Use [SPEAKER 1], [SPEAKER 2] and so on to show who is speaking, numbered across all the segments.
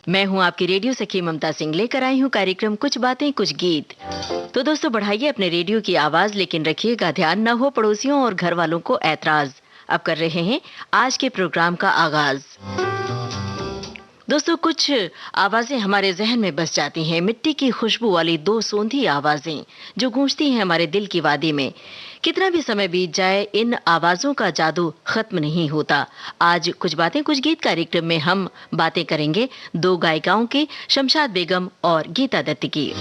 [SPEAKER 1] मैं हूं आपकी रेडियो सखी ममता सिंह, लेकर आई हूं कार्यक्रम कुछ बातें कुछ गीत। तो दोस्तों, बढ़ाइए अपने रेडियो की आवाज, लेकिन रखिएगा ध्यान न हो पड़ोसियों और घर वालों को ऐतराज। अब कर रहे हैं आज के प्रोग्राम का आगाज। दोस्तों, कुछ आवाजें हमारे जहन में बस जाती हैं, मिट्टी की खुशबू वाली दो सोंधी आवाजें जो गूंजती हैं हमारे दिल की वादी में। कितना भी समय बीत जाए, इन आवाजों का जादू खत्म नहीं होता। आज कुछ बातें कुछ गीत कार्यक्रम में हम बातें करेंगे दो गायिकाओं की, शमशाद बेगम और गीता दत्त की।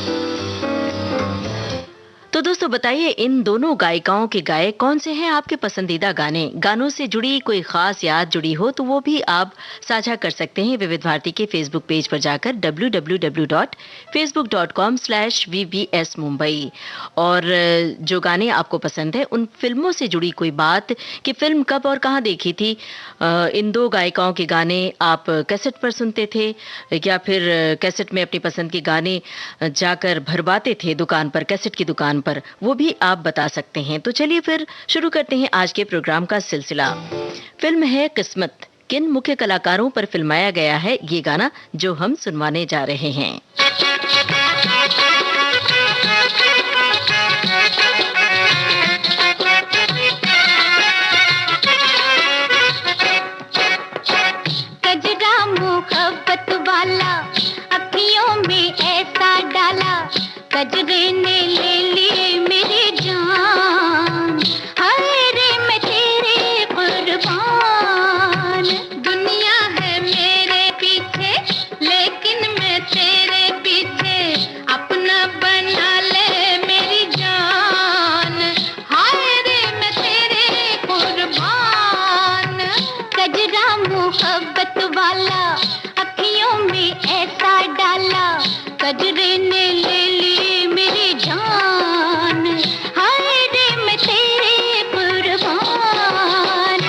[SPEAKER 1] तो दोस्तों, बताइए इन दोनों गायिकाओं के गाए कौन से हैं आपके पसंदीदा गाने? गानों से जुड़ी कोई खास याद जुड़ी हो तो वो भी आप साझा कर सकते हैं विविध भारती के फेसबुक पेज पर जाकर www.facebook.com/vbs mumbai। और जो गाने आपको पसंद है, उन फिल्मों से जुड़ी कोई बात कि फिल्म कब और कहां देखी थी। इन दो गायिकाओं के गाने आप कैसेट पर सुनते थे या फिर कैसेट में अपनी पसंद के गाने जाकर भरवाते थे दुकान पर, कैसेट की दुकान पर, वो भी आप बता सकते हैं। तो चलिए फिर शुरू करते हैं आज के प्रोग्राम का सिलसिला। फिल्म है किस्मत। किन मुख्य कलाकारों पर फिल्माया गया है ये गाना जो हम सुनवाने जा रहे हैं?
[SPEAKER 2] कजरा मोहब्बत वाला अखियों में ऐसा डाला, कजरे ने ले ली मेरी जान, हाय रे मैं तेरे कुर्बान। दुनिया है मेरे पीछे लेकिन मैं तेरे पीछे, अपना बना ले मेरी जान, हाय रे मैं तेरे कुर्बान। कजरा मोहब्बत वाला अखियों में ऐसा डाला, कजरे ने ले ली मेरी जान, हाय रे मैं तेरे कुर्बान।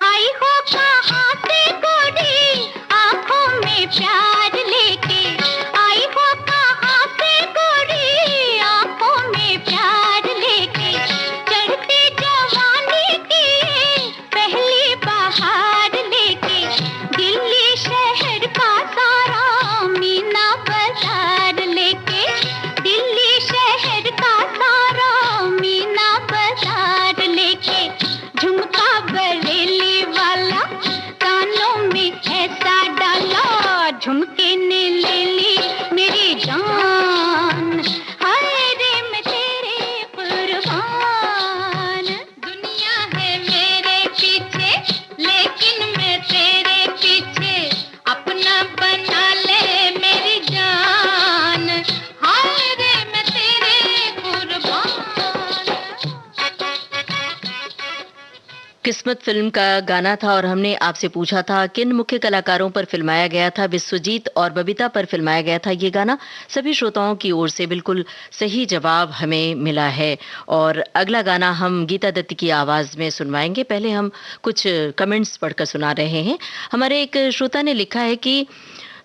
[SPEAKER 2] आई हो कहाँ से गोरी आँखों में प्यार लेके, आई हो कहाँ से गोरी आँखों में प्यार लेके, चढ़ती जवानी की पहली बहार लेके, दिल्ली शहर का सारा मीना बाजार लेके, दिल्ली शहर का सारा मीना बाजार लेके, झुमका बरेली वाला कानों में ऐसा डाला, झुमके ने ले ली मेरी जान, हाय रे मैं तेरे कुर्बान। दुनिया है मेरे पीछे लेकिन मैं तेरे पीछे, अपना बना ले मेरी जान, हाय रे मैं तेरे कुर्बान।
[SPEAKER 1] किस्मत फिल्म का गाना था और हमने आपसे पूछा था किन मुख्य कलाकारों पर फिल्माया गया था। विश्वजीत और बबीता पर फिल्माया गया था ये गाना। सभी श्रोताओं की ओर से बिल्कुल सही जवाब हमें मिला है। और अगला गाना हम गीता दत्त की आवाज में सुनवाएंगे। पहले हम कुछ कमेंट्स पढ़कर सुना रहे हैं। हमारे एक श्रोता ने लिखा है कि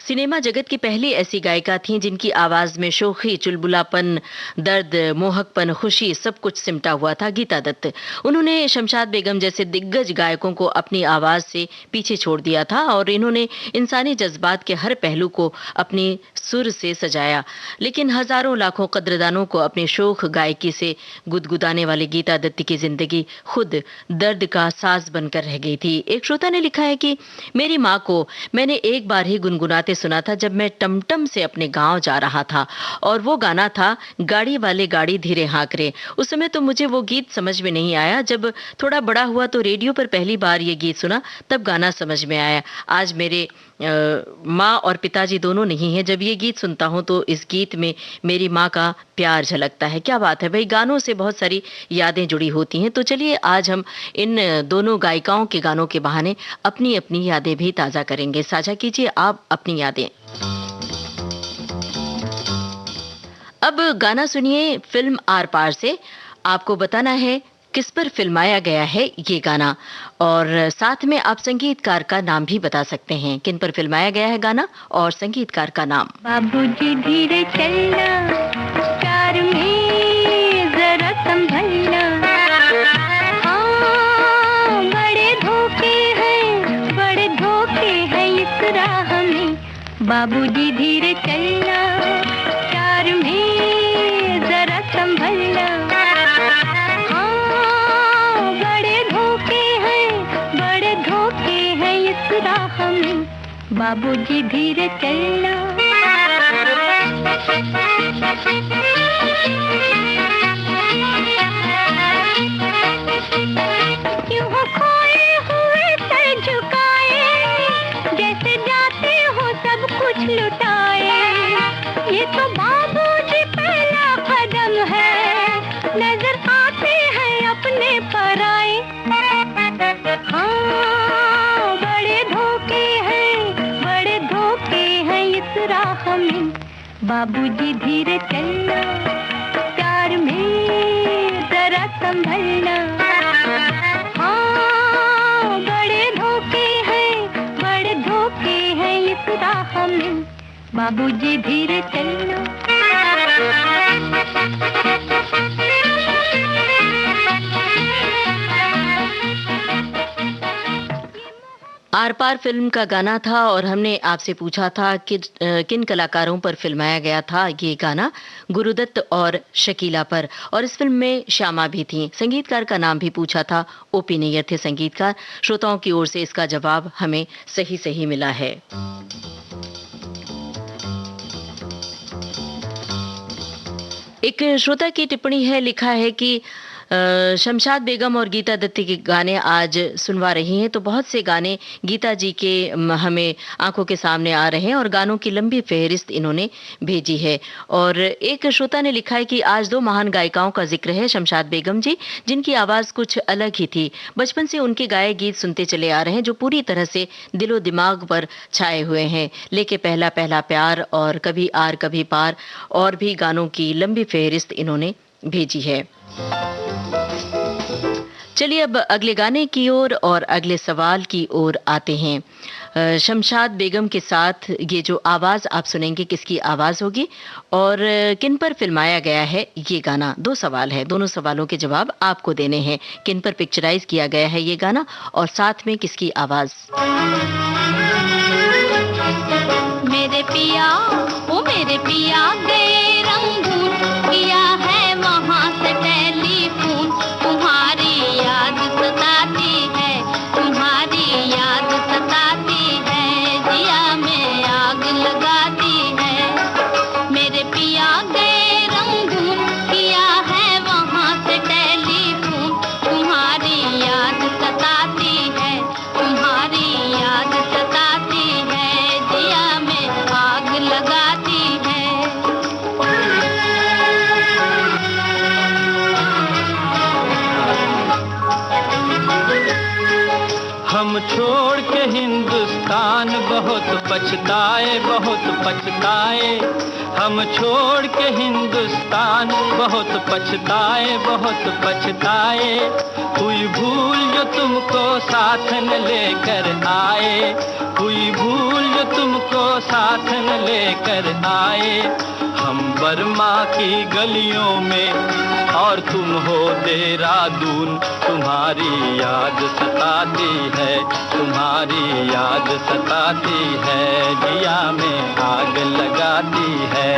[SPEAKER 1] सिनेमा जगत की पहली ऐसी गायिका थीं जिनकी आवाज में शोखी, चुलबुलापन, दर्द, मोहकपन, खुशी सब कुछ सिमटा हुआ था, गीता दत्त। उन्होंने शमशाद बेगम जैसे दिग्गज गायकों को अपनी आवाज से पीछे छोड़ दिया था और इन्होंने इंसानी जज्बात के हर पहलू को अपनी सुर से सजाया। लेकिन हजारों लाखों कद्रदानों को अपने शोख गायकी से गुदगुदाने वाली गीता दत्त की जिंदगी खुद दर्द का साज बनकर रह गई थी। एक श्रोता ने लिखा है कि मेरी माँ को मैंने एक बार ही गुनगुनाते सुना था जब मैं टमटम से अपने गांव जा रहा था, और वो गाना था गाड़ी वाले गाड़ी धीरे हाँक रे। उस समय तो मुझे वो गीत समझ में नहीं आया। जब थोड़ा बड़ा हुआ तो रेडियो पर पहली बार ये गीत सुना, तब गाना समझ में आया। आज मेरे माँ और पिताजी दोनों नहीं हैं। जब ये गीत सुनता हूँ तो इस गीत में मेरी माँ का प्यार झलकता है। क्या बात है भाई, गानों से बहुत सारी यादें जुड़ी होती हैं। तो चलिए आज हम इन दोनों गायिकाओं के गानों के बहाने अपनी अपनी यादें भी ताज़ा करेंगे। साझा कीजिए आप अपनी यादें। अब गाना सुनिए फिल्म आर पार से। आपको बताना है किस पर फिल्माया गया है ये गाना, और साथ में आप संगीतकार का नाम भी बता सकते हैं। किन पर फिल्माया गया है गाना और संगीतकार का नाम।
[SPEAKER 2] बाबूजी धीरे चलना, कार में जरा संभलना, हाँ बड़े धोखे हैं इस राह में। बाबूजी धीरे चलना, कार में जरा संभलना, हाँ बड़े धोखे हैं इस राह में। बाबूजी धीरे चलना। क्यों हो खोए हुए सर झुकाए, जैसे जाते हो सब कुछ लुटाए। ये तो बाबूजी पहला कदम है, नजर आते हैं अपने पराए। हाँ बड़े धोखे हैं इस राह में। बाबूजी धीरे चलना, प्यार में जरा संभलना, हाँ बड़े धोखे हैं इस राह में। बाबूजी धीरे चलना।
[SPEAKER 1] आर पार फिल्म का गाना था और हमने आपसे पूछा था कि किन कलाकारों पर फिल्माया गया था ये गाना। गुरुदत्त और शकीला पर, और इस फिल्म में श्यामा भी थी। संगीतकार का नाम भी पूछा था, ओपी नैयर थे संगीतकार। श्रोताओं की ओर से इसका जवाब हमें सही मिला है। एक श्रोता की टिप्पणी है, लिखा है कि शमशाद बेगम और गीता दत्ती के गाने आज सुनवा रही हैं, तो बहुत से गाने गीता जी के हमें आंखों के सामने आ रहे हैं और गानों की लंबी फहरिस्त इन्होंने भेजी है। और एक श्रोता ने लिखा है कि आज दो महान गायिकाओं का जिक्र है, शमशाद बेगम जी जिनकी आवाज़ कुछ अलग ही थी। बचपन से उनके गाए गीत सुनते चले आ रहे हैं जो पूरी तरह से दिलो दिमाग पर छाए हुए हैं। लेके पहला पहला प्यार और कभी आर कभी पार और भी गानों की लंबी फहरिस्त इन्होंने भेजी है। चलिए अब अगले गाने की ओर और अगले सवाल की ओर आते हैं। शमशाद बेगम के साथ ये जो आवाज आप सुनेंगे किसकी आवाज होगी और किन पर फिल्माया गया है ये गाना। दो सवाल है, दोनों सवालों के जवाब आपको देने हैं। किन पर पिक्चराइज किया गया है ये गाना और साथ में किसकी आवाज।
[SPEAKER 2] मेरे पिया ओ मेरे पिया गए रंगून, किया है वहाँ से टेलीफोन। तुम्हारी याद सताती है, तुम्हारी याद सताती है, जिया में आग लगाती है। मेरे पिया गए रंगून, किया है वहाँ से टेलीफोन। तुम्हारी याद सताती है, तुम्हारी याद सताती है, जिया में आग लगाती है।
[SPEAKER 3] हम छोड़ के हिंदुस्तान बहुत पछताए, बहुत पछताए। हम छोड़ के हिंदुस्तान बहुत पछताए, बहुत पछताए। हुई भूल जो तुमको साथ न लेकर आए, हुई भूल जो तुमको साथ न लेकर आए। हम बर्मा की गलियों में और तुम हो देहरादून। तुम्हारी याद सताती है, तुम्हारी याद सताती है, जिया में आग लगाती है।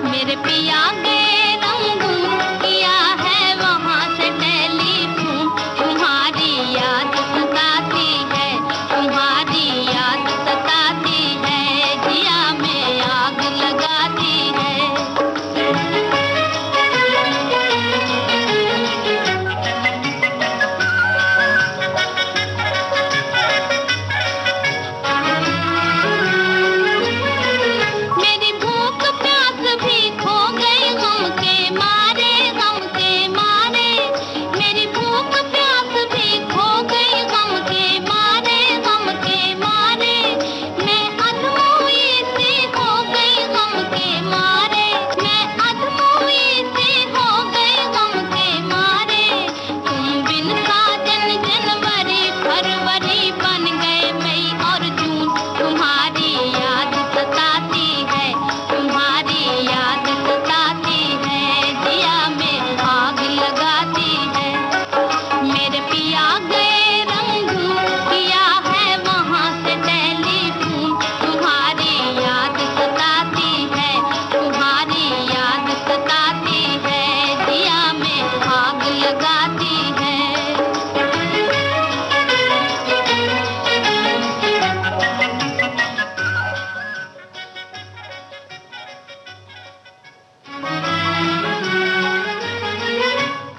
[SPEAKER 2] मेरे पिया गए रंगून, किया है वहाँ से टेलीफोन। तुम्हारी याद सताती है, तुम्हारी याद सताती है, जिया में आग लगाती है। मेरी भूख प्यास भी खो गई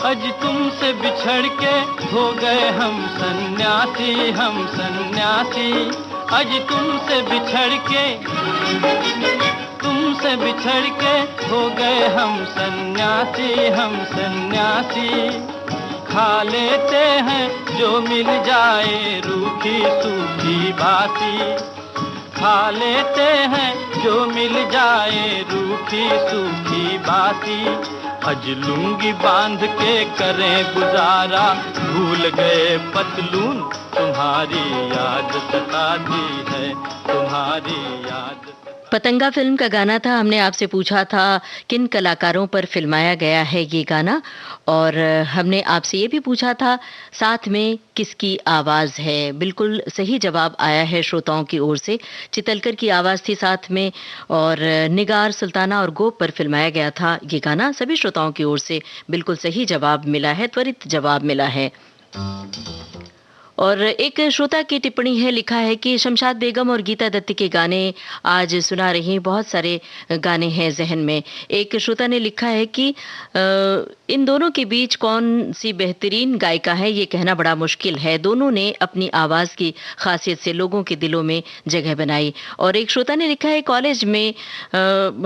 [SPEAKER 3] अज तुमसे बिछड़ के हो गए हम सन्यासी, हम सन्यासी। अज तुमसे बिछड़ के हो गए हम सन्यासी, हम सन्यासी। खा लेते हैं जो मिल जाए रूखी सूखी बासी, खा लेते हैं जो मिल जाए रूखी सूखी बासी। अज लुंगी बांध के करें गुजारा, भूल गए पतलून तुम्हारी याद सताती है, तुम्हारी याद।
[SPEAKER 1] पतंगा फिल्म का गाना था। हमने आपसे पूछा था किन कलाकारों पर फिल्माया गया है ये गाना, और हमने आपसे ये भी पूछा था साथ में किसकी आवाज़ है। बिल्कुल सही जवाब आया है श्रोताओं की ओर से। चितलकर की आवाज़ थी साथ में, और निगार, सुल्ताना और गोप पर फिल्माया गया था ये गाना। सभी श्रोताओं की ओर से बिल्कुल सही जवाब मिला है, त्वरित जवाब मिला है। और एक श्रोता की टिप्पणी है, लिखा है कि शमशाद बेगम और गीता दत्त के गाने आज सुना रही हैं, बहुत सारे गाने हैं जहन में। एक श्रोता ने लिखा है कि इन दोनों के बीच कौन सी बेहतरीन गायिका है ये कहना बड़ा मुश्किल है। दोनों ने अपनी आवाज़ की खासियत से लोगों के दिलों में जगह बनाई। और एक श्रोता ने लिखा है, कॉलेज में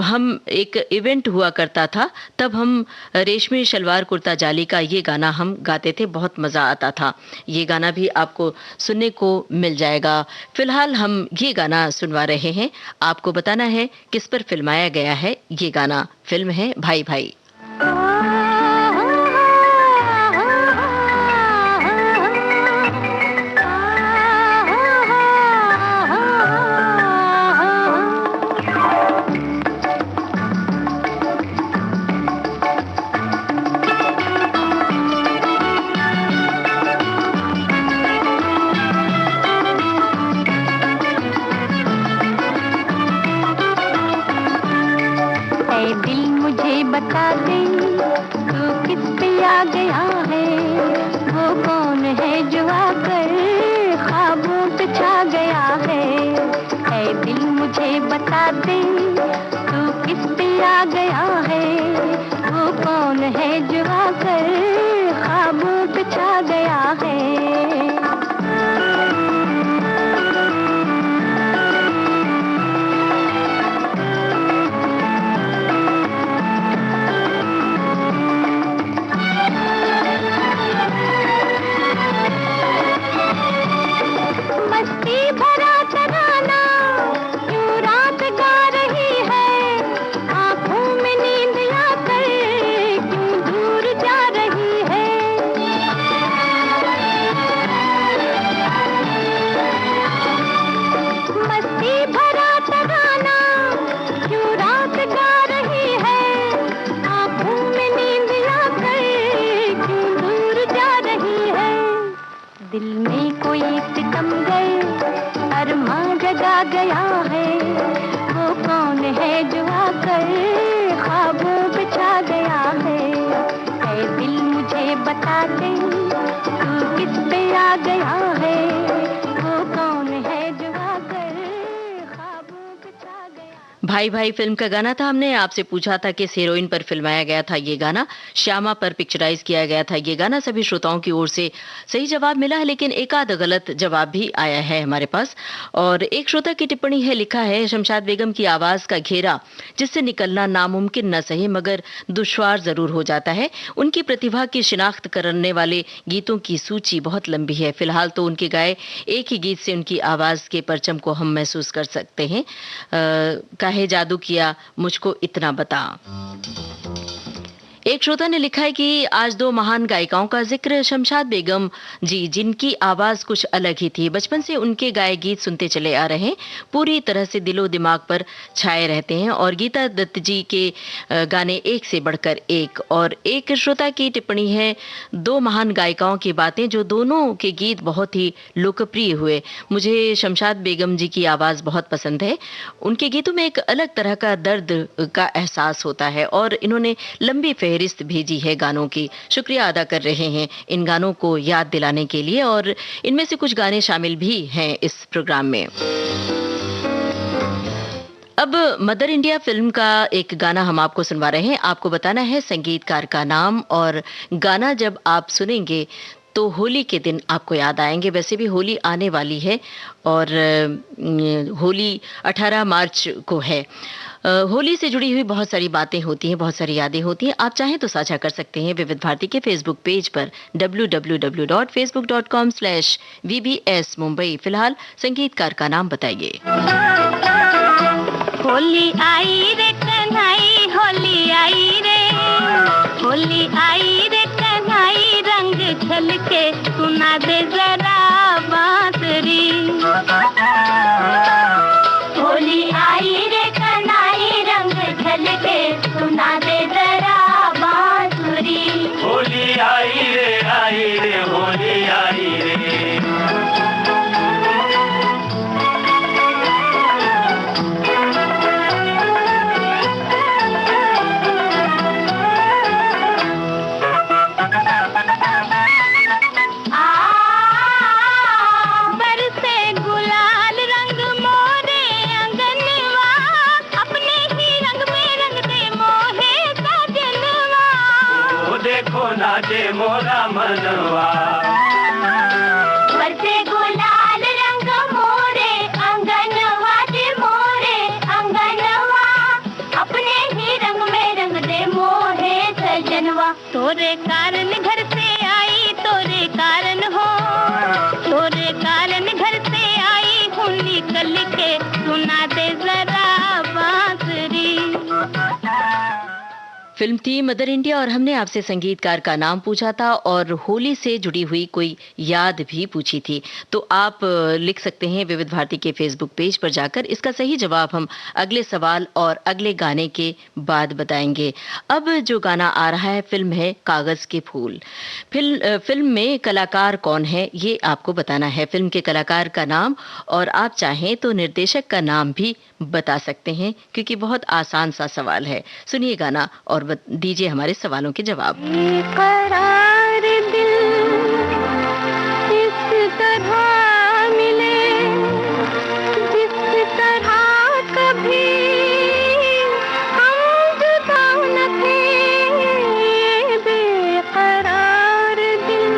[SPEAKER 1] हम एक इवेंट हुआ करता था, तब हम रेशमी शलवार कुर्ता जाली का ये गाना हम गाते थे, बहुत मज़ा आता था। ये गाना भी आपको सुनने को मिल जाएगा। फिलहाल हम ये गाना सुनवा रहे हैं, आपको बताना है किस पर फिल्माया गया है ये गाना। फिल्म है भाई भाई।
[SPEAKER 2] बता दे तू किस पे आ गया है, वो कौन है जो आकर ख्वाबों पे छा गया है। ऐ दिल मुझे बता दे तू किस पे आ गया है, वो कौन है जो आकर ख्वाबों पे छा गया है। दिल में कोई सितमगर अरमां जगा गया है, वो कौन है जो आकर ख्वाबों पे छा गया है। ऐ दिल मुझे बता दे तू किस पे आ गया है, वो कौन है जो आकर ख्वाबों पे छा गया।
[SPEAKER 1] भाई भाई फिल्म का गाना था। हमने आपसे पूछा था कि हीरोइन पर फिल्माया गया था ये गाना, श्यामा पर पिक्चराइज किया गया था ये गाना। सभी श्रोताओं की ओर से सही जवाब मिला है, लेकिन एक आध गलत जवाब भी आया है हमारे पास। और एक श्रोता की टिप्पणी है, लिखा है, शमशाद बेगम की आवाज का घेरा जिससे निकलना नामुमकिन न सही मगर दुश्वार जरूर हो जाता है। उनकी प्रतिभा की शिनाख्त करने वाले गीतों की सूची बहुत लंबी है। फिलहाल तो उनके गाए एक ही गीत से उनकी आवाज के परचम को हम महसूस कर सकते हैं। काहे जादू किया मुझको इतना बता। एक श्रोता ने लिखा है कि आज दो महान गायिकाओं का जिक्र, शमशाद बेगम जी जिनकी आवाज कुछ अलग ही थी। बचपन से उनके गाए गीत सुनते चले आ रहे हैं, पूरी तरह से दिलो दिमाग पर छाए रहते हैं। और गीता दत्त जी के गाने एक से बढ़कर एक। और एक श्रोता की टिप्पणी है, दो महान गायिकाओं की बातें जो दोनों के गीत बहुत ही लोकप्रिय हुए। मुझे शमशाद बेगम जी की आवाज बहुत पसंद है। उनके गीतों में एक अलग तरह का दर्द का एहसास होता है और इन्होंने लंबी फहरिस्त भेजी है गानों की। शुक्रिया अदा कर रहे हैं इन गानों को याद दिलाने के लिए, और इनमें से कुछ गाने शामिल भी हैं इस प्रोग्राम में। अब मदर इंडिया फिल्म का एक गाना हम आपको सुनवा रहे हैं। आपको बताना है संगीतकार का नाम, और गाना जब आप सुनेंगे तो होली के दिन आपको याद आएंगे। वैसे भी होली आने वाली है और होली 18 मार्च को है। होली से जुड़ी हुई बहुत सारी बातें होती हैं, बहुत सारी यादें होती हैं। आप चाहें तो साझा कर सकते हैं विविध भारती के फेसबुक पेज पर www.facebook.com/VBS मुंबई। फिलहाल संगीतकार का नाम बताइए।
[SPEAKER 2] होली आई रे कन्हई, होली आई रे, होली आई रे कन्हई, रंग छलके सुना दे जरा बांसुरी। होली आई रे कन्हई, रंग छलके सुना दे जरा बांसुरी।
[SPEAKER 3] होली आई रे होली आई रे। नाचे मोरा मनवा,
[SPEAKER 2] बरसे गुलाल रंग मोरे अंगनवा दे, मोरे अंगनवा, अपने ही रंग में रंग दे मोहे सजनवा। तोरे कारण घर से आई, तोरे कारण हो, तोरे कारण घर से आई हूँ निकल के, सुना दे जरा बांसुरी।
[SPEAKER 1] फिल्म थी मदर इंडिया और हमने आपसे संगीतकार का नाम पूछा था और होली से जुड़ी हुई कोई याद भी पूछी थी। तो आप लिख सकते हैं विविध भारती के फेसबुक पेज पर जाकर। इसका सही जवाब हम अगले सवाल और अगले गाने के बाद बताएंगे। अब जो गाना आ रहा है फिल्म है कागज के फूल। फिल्म में कलाकार कौन है ये आपको बताना है, फिल्म के कलाकार का नाम, और आप चाहें तो निर्देशक का नाम भी बता सकते हैं क्योंकि बहुत आसान सा सवाल है। सुनिए गाना और दीजिए हमारे सवालों के जवाब।
[SPEAKER 2] करार दिल इस तरह मिले, जिस तरह कभी हम जुदा न थे। बेकरार दिल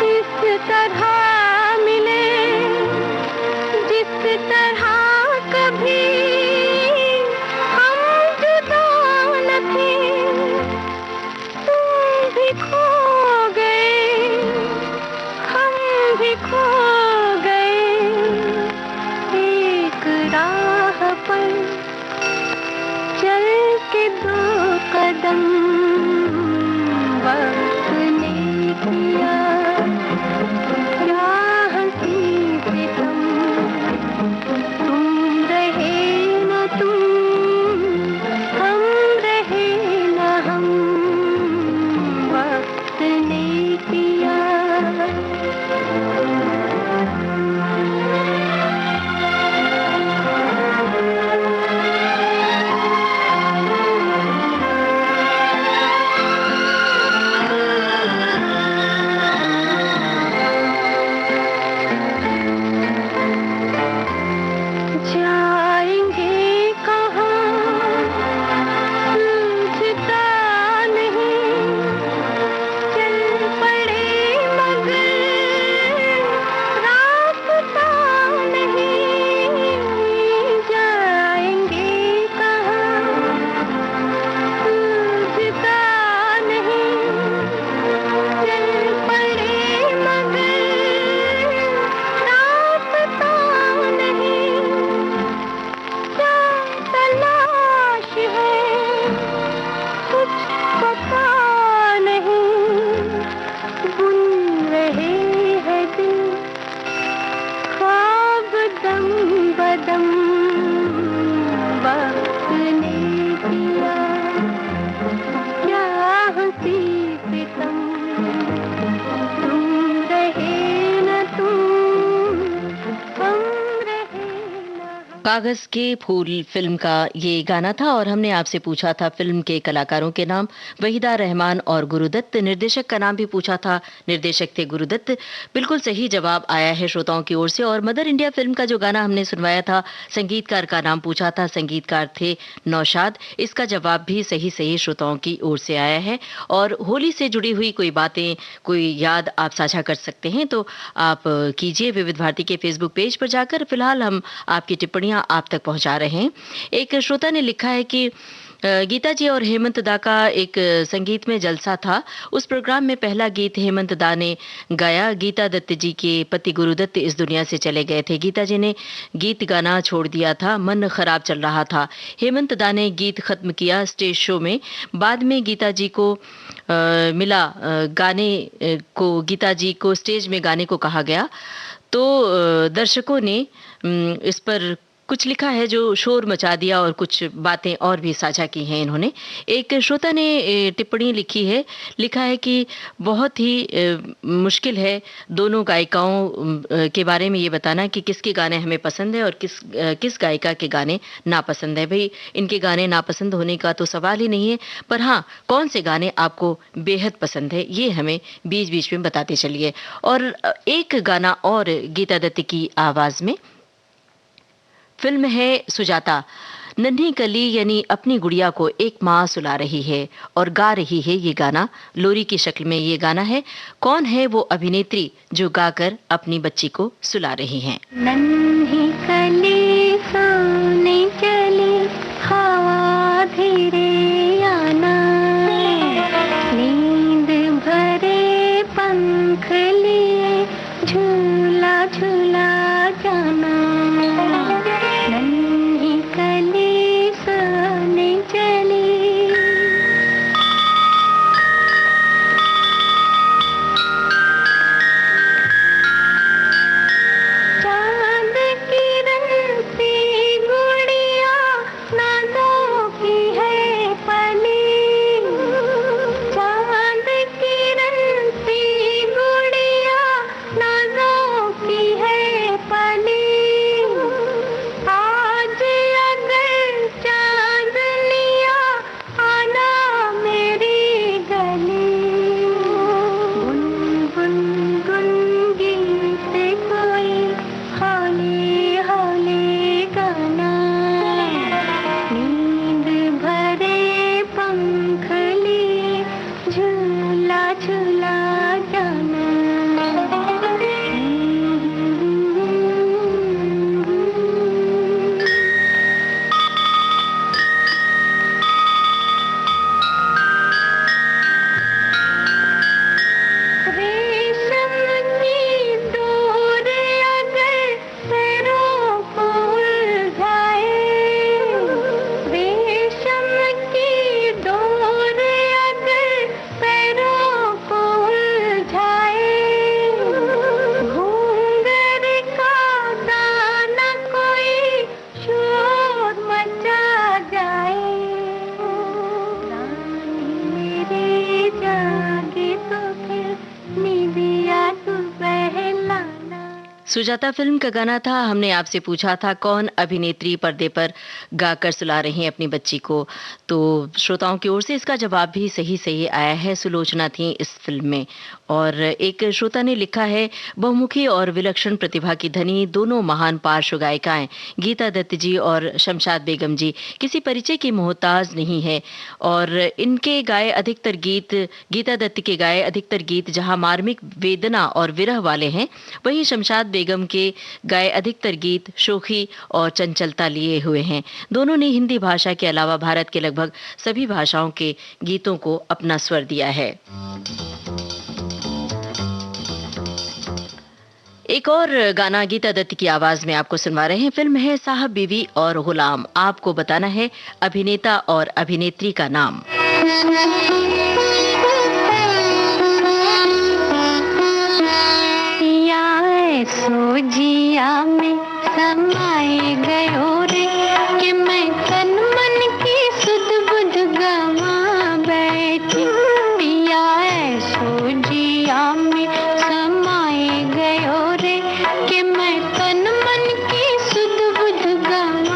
[SPEAKER 2] इस तरह मिले, जिस तरह कभी हम जुदा न थे। तुम भी खो
[SPEAKER 1] कागज के फूल फिल्म का ये गाना था और हमने आपसे पूछा था फिल्म के कलाकारों के नाम। वहीदा रहमान और गुरुदत्त। निर्देशक का नाम भी पूछा था, निर्देशक थे गुरुदत्त। बिल्कुल सही जवाब आया है श्रोताओं की ओर से। और मदर इंडिया फिल्म का जो गाना हमने सुनवाया था, संगीतकार का नाम पूछा था, संगीतकार थे नौशाद। इसका जवाब भी सही श्रोताओं की ओर से आया है। और होली से जुड़ी हुई कोई बातें, कोई याद आप साझा कर सकते हैं तो आप कीजिए विविध भारती के फेसबुक पेज पर जाकर। फिलहाल हम आपकी टिप्पणियां आप तक पहुंचा रहे हैं। एक श्रोता ने लिखा है कि गीता जी और हेमंत दा का एक संगीत में जलसा था। उस प्रोग्राम में पहला गीत हेमंत दा ने गाया। गीता दत्त जी के पति गुरुदत्त इस दुनिया से चले गए थे। गीता जी ने गीत गाना छोड़ दिया था, मन खराब चल रहा था। हेमंत दा ने गीत खत्म किया स्टेज शो में। बाद में गीता जी को मिला गाने को, गीता जी को स्टेज में गाने को कहा गया तो दर्शकों ने इस पर कुछ लिखा है जो शोर मचा दिया और कुछ बातें और भी साझा की हैं इन्होंने। एक श्रोता ने टिप्पणी लिखी है, लिखा है कि बहुत ही मुश्किल है दोनों गायिकाओं के बारे में ये बताना कि किसके गाने हमें पसंद है और किस गायिका के गाने नापसंद है। भाई इनके गाने नापसंद होने का तो सवाल ही नहीं है, पर हाँ कौन से गाने आपको बेहद पसंद है ये हमें बीच बीच में बताते चलिए। और एक गाना और गीता दत्त की आवाज में, फिल्म है सुजाता। नन्ही कली यानी अपनी गुड़िया को एक माँ सुला रही है और गा रही है ये गाना, लोरी की शक्ल में ये गाना है। कौन है वो अभिनेत्री जो गाकर अपनी बच्ची को सुला रही हैं?
[SPEAKER 2] नन्ही कली सोने चली, हवा धीरे आना, नींद भरे पंख लिए झूला झूला जाना। नन्ही कली सोने चली। चांद किरण सी गुड़िया नादों की है पली। चांद किरण सी गुड़िया नादों की है पली। आज अगर चांद लिया आना मेरी गली। गुन गुन गुन गीत कोई हौले हौले गाना, नींद भरे पंख लिए झूला झूला जाना। रेशम की डोर अगर पैरों को उलझाए, रेशम की डोर अगर पैरों को उलझाए, घूंघर का दाना कोई शोर मचा जाए। रानी मेरे जागे तो फिर नींदिया तू बहलाना।
[SPEAKER 1] सुजाता फिल्म का गाना था। हमने आपसे पूछा था कौन अभिनेत्री पर्दे पर गाकर सुला रही हैं अपनी बच्ची को, तो श्रोताओं की ओर से इसका जवाब भी सही आया है। सुलोचना थी इस फिल्म में। और एक श्रोता ने लिखा है, बहुमुखी और विलक्षण प्रतिभा की धनी दोनों महान पार्श्व गायिकाएं गीता दत्त जी और शमशाद बेगम जी किसी परिचय की मोहताज नहीं है। और इनके गाए अधिकतर गीत, गीता दत्त के गाए अधिकतर गीत जहां मार्मिक वेदना और विरह वाले हैं, वहीं शमशाद बेगम के गाए अधिकतर गीत शोखी और चंचलता लिए हुए हैं। दोनों ने हिंदी भाषा के अलावा भारत के लगभग सभी भाषाओं के गीतों को अपना स्वर दिया है। एक और गाना गीता दत्त की आवाज में आपको सुनवा रहे हैं। फिल्म है साहब बीवी और गुलाम। आपको बताना है अभिनेता और अभिनेत्री का नाम।
[SPEAKER 2] सो जिया में समाए गयो रे कि मैं तन मन की सुध बुध गवा बैठी। पिया सो जिया में समाए गयो रे कि मैं तन मन की सुध बुध गवा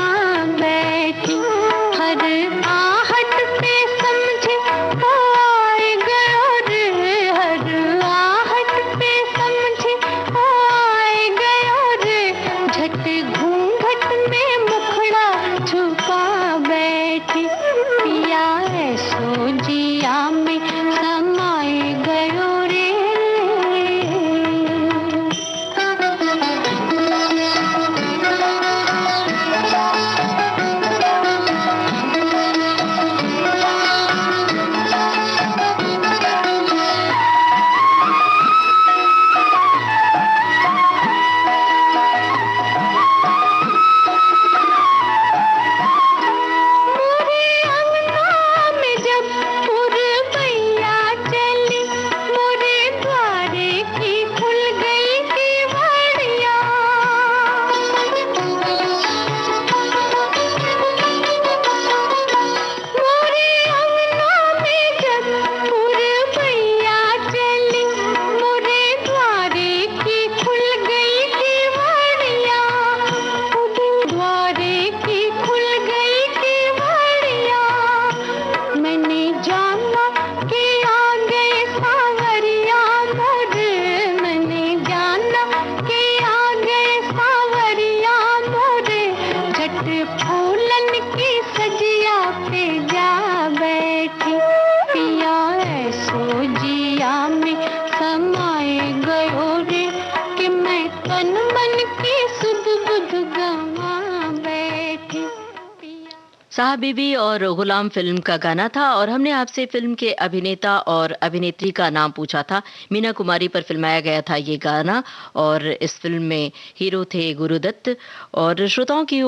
[SPEAKER 1] साहब बीबी और गुलाम फिल्म का गाना था और हमने आपसे फिल्म के अभिनेता और अभिनेत्री का नाम पूछा था। मीना कुमारी पर फिल्माया गया था ये गाना और इस फिल्म में हीरो थे गुरुदत्त। और श्रोताओं की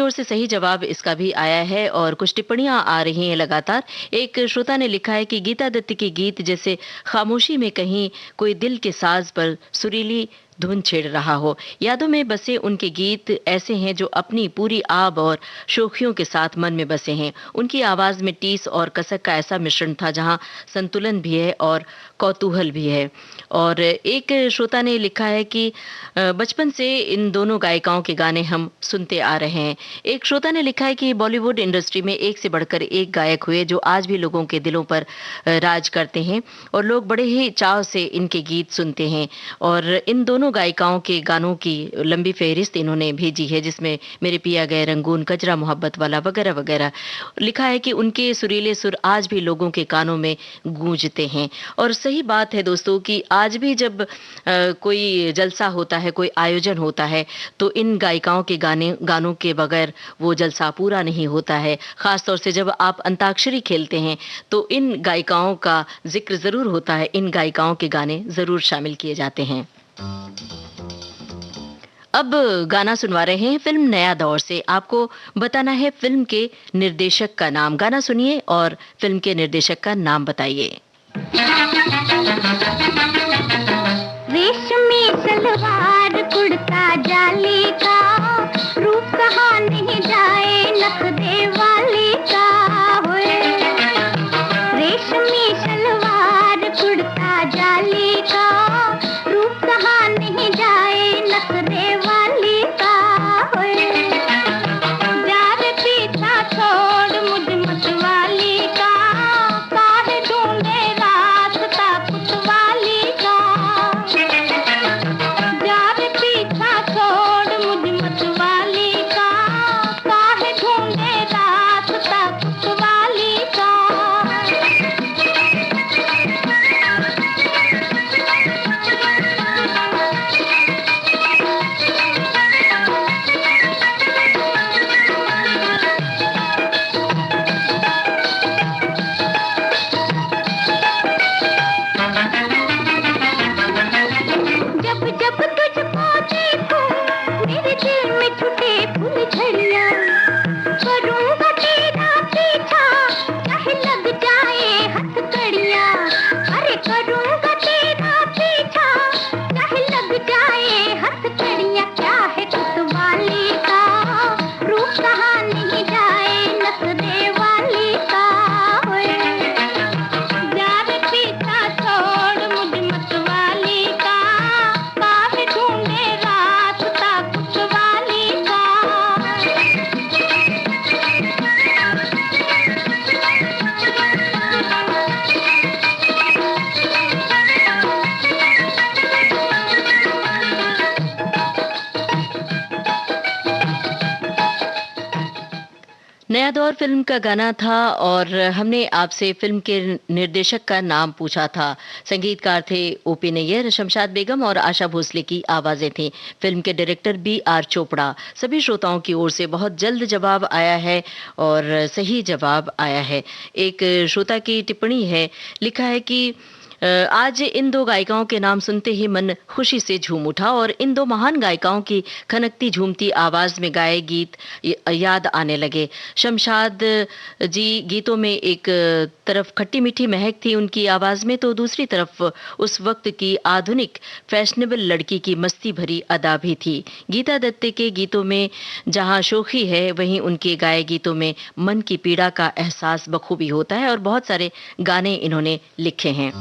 [SPEAKER 1] ओर से सही जवाब इसका भी आया है और कुछ टिप्पणियां आ रही हैं लगातार। एक श्रोता ने लिखा है कि गीता दत्त के गीत जैसे खामोशी में कहीं कोई दिल के साज पर सुरीली धुन छेड़ रहा हो। यादों में बसे उनके गीत ऐसे हैं जो अपनी पूरी आब और शोखियों के साथ मन में बसे हैं। उनकी आवाज में टीस और कसक का ऐसा मिश्रण था जहां संतुलन भी है और कौतूहल भी है। और एक श्रोता ने लिखा है कि बचपन से इन दोनों गायिकाओं के गाने हम सुनते आ रहे हैं। एक श्रोता ने लिखा है कि बॉलीवुड इंडस्ट्री में एक से बढ़कर एक गायक हुए जो आज भी लोगों के दिलों पर राज करते हैं और लोग बड़े ही चाव से इनके गीत सुनते हैं। और इन दोनों गायिकाओं के गानों की लंबी फहरिस्त इन्होंने भेजी है जिसमें मेरे पिया गए रंगून, कजरा मोहब्बत वाला वगैरह वगैरह। लिखा है कि उनके सुरीले सुर आज भी लोगों के कानों में गूंजते हैं। और सही बात है दोस्तों कि आज भी जब कोई जलसा होता है, कोई आयोजन होता है तो इन गायिकाओं के गानों के बगैर वो जलसा पूरा नहीं होता है। खास तौर से जब आप अंताक्षरी खेलते हैं तो इन गायिकाओं का जिक्र जरूर होता है, इन गायिकाओं के गाने जरूर शामिल किए जाते हैं। अब गाना सुनवा रहे हैं फिल्म नया दौर से। आपको बताना है फिल्म के निर्देशक का नाम। गाना सुनिए और फिल्म के निर्देशक का नाम बताइए।
[SPEAKER 2] रेशमी सलवार कुर्ता जाली का, रूप कहाँ नहीं जाए नखरे वाली का। होए रेशमी सलवार कुर्ता जाली का, रूप कहाँ नहीं जाए नखरे वाली का। होए जार पीछा छोड़ मुझ मतवाली का, काहे ढूंढे रास्ता पुतवाली का। जार पीछा छोड़ मुझ मतवाली का, काहे ढूंढे रास्ता पुतवाली का। जब जब तुझको देखूं मेरे दिल में छुटे फूल झड़ियां, करूंगा तेरा पीछा चाहे लग जाए हथकड़ियां। अरे करूंगा तेरा पीछा चाहे लग जाए हथकड़ियां। क्या है कुतवाली का, रूप कहाँ नहीं जाए नखरे वाली का। होए जार पीछा छोड़ मुझ मतवाली का, काहे ढूंढे रास्ता कुतवाली का।
[SPEAKER 1] नया दौर फिल्म का गाना था और हमने आपसे फिल्म के निर्देशक का नाम पूछा था। संगीतकार थे ओपी नैयर, शमशाद बेगम और आशा भोसले की आवाजें थी। फिल्म के डायरेक्टर B.R. चोपड़ा। सभी श्रोताओं की ओर से बहुत जल्द जवाब आया है और सही जवाब आया है। एक श्रोता की टिप्पणी है, लिखा है कि आज इन दो गायिकाओं के नाम सुनते ही मन खुशी से झूम उठा और इन दो महान गायिकाओं की खनकती झूमती आवाज में गाए गीत याद आने लगे। शमशाद जी गीतों में एक तरफ खट्टी मीठी महक थी उनकी आवाज में, तो दूसरी तरफ उस वक्त की आधुनिक फैशनेबल लड़की की मस्ती भरी अदा भी थी। गीता दत्त के गीतों में जहां शोखी है वहीं उनके गाए गीतों में मन की पीड़ा का एहसास बखूबी होता है और बहुत सारे गाने इन्होंने लिखे हैं।